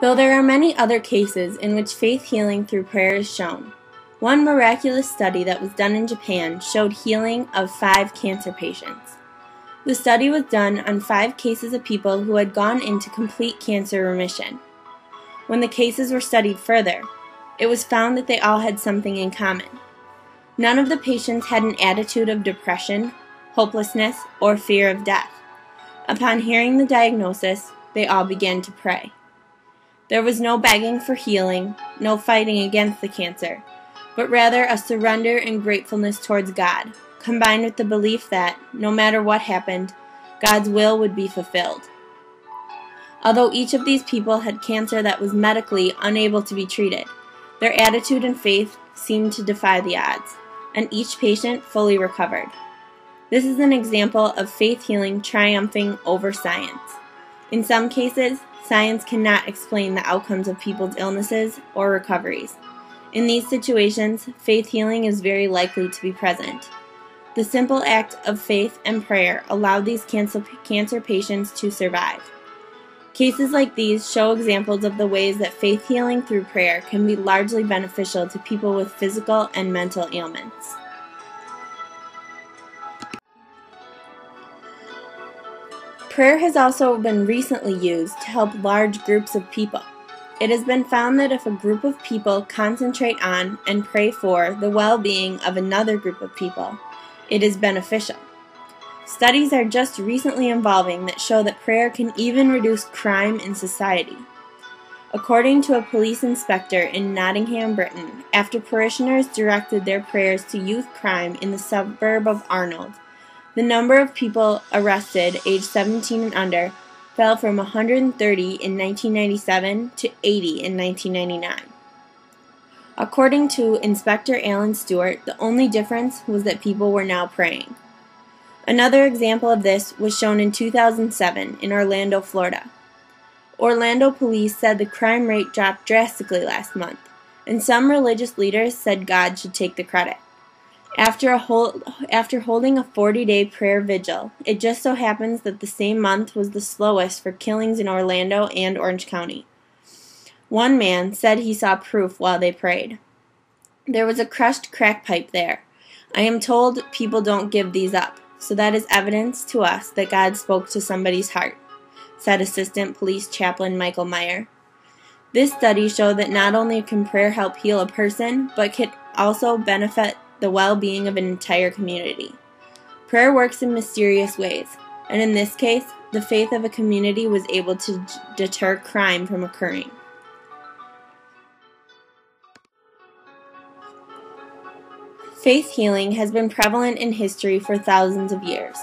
Though there are many other cases in which faith healing through prayer is shown. One miraculous study that was done in Japan showed healing of 5 cancer patients. The study was done on 5 cases of people who had gone into complete cancer remission. When the cases were studied further, it was found that they all had something in common. None of the patients had an attitude of depression, hopelessness, or fear of death. Upon hearing the diagnosis, they all began to pray. There was no begging for healing, no fighting against the cancer, but rather a surrender and gratefulness towards God, combined with the belief that, no matter what happened, God's will would be fulfilled. Although each of these people had cancer that was medically unable to be treated, their attitude and faith seemed to defy the odds, and each patient fully recovered. This is an example of faith healing triumphing over science. In some cases, science cannot explain the outcomes of people's illnesses or recoveries. In these situations, faith healing is very likely to be present. The simple act of faith and prayer allowed these cancer patients to survive. Cases like these show examples of the ways that faith healing through prayer can be largely beneficial to people with physical and mental ailments. Prayer has also been recently used to help large groups of people. It has been found that if a group of people concentrate on and pray for the well-being of another group of people, it is beneficial. Studies are just recently evolving that show that prayer can even reduce crime in society. According to a police inspector in Nottingham, Britain, after parishioners directed their prayers to youth crime in the suburb of Arnold, the number of people arrested aged 17 and under fell from 130 in 1997 to 80 in 1999. According to Inspector Alan Stewart, the only difference was that people were now praying. Another example of this was shown in 2007 in Orlando, Florida. Orlando police said the crime rate dropped drastically last month, and some religious leaders said God should take the credit. After holding a 40-day prayer vigil, it just so happens that the same month was the slowest for killings in Orlando and Orange County. One man said he saw proof while they prayed. There was a crushed crack pipe there. I am told people don't give these up, so that is evidence to us that God spoke to somebody's heart, said Assistant Police Chaplain Michael Meyer. This study showed that not only can prayer help heal a person, but can also benefit the well-being of an entire community. Prayer works in mysterious ways, and in this case, the faith of a community was able to deter crime from occurring. Faith healing has been prevalent in history for thousands of years.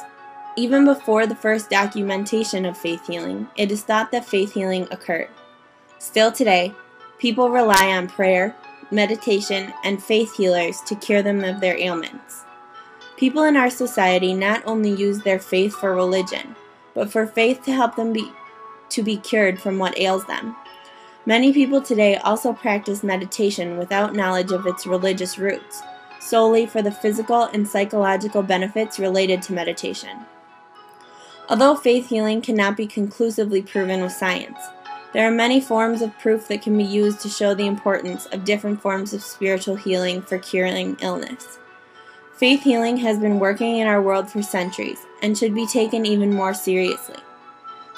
Even before the first documentation of faith healing, it is thought that faith healing occurred. Still today, people rely on prayer, meditation, and faith healers to cure them of their ailments. People in our society not only use their faith for religion, but for faith to help them be cured from what ails them. Many people today also practice meditation without knowledge of its religious roots, solely for the physical and psychological benefits related to meditation. Although faith healing cannot be conclusively proven with science, there are many forms of proof that can be used to show the importance of different forms of spiritual healing for curing illness. Faith healing has been working in our world for centuries and should be taken even more seriously.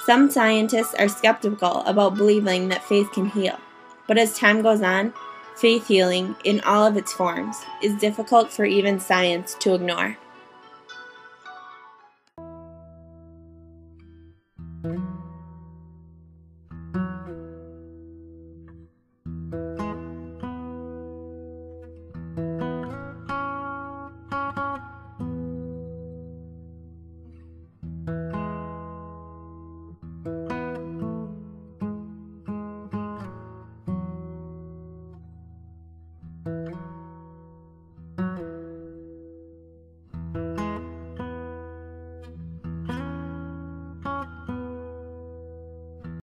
Some scientists are skeptical about believing that faith can heal, but as time goes on, faith healing, in all of its forms, is difficult for even science to ignore.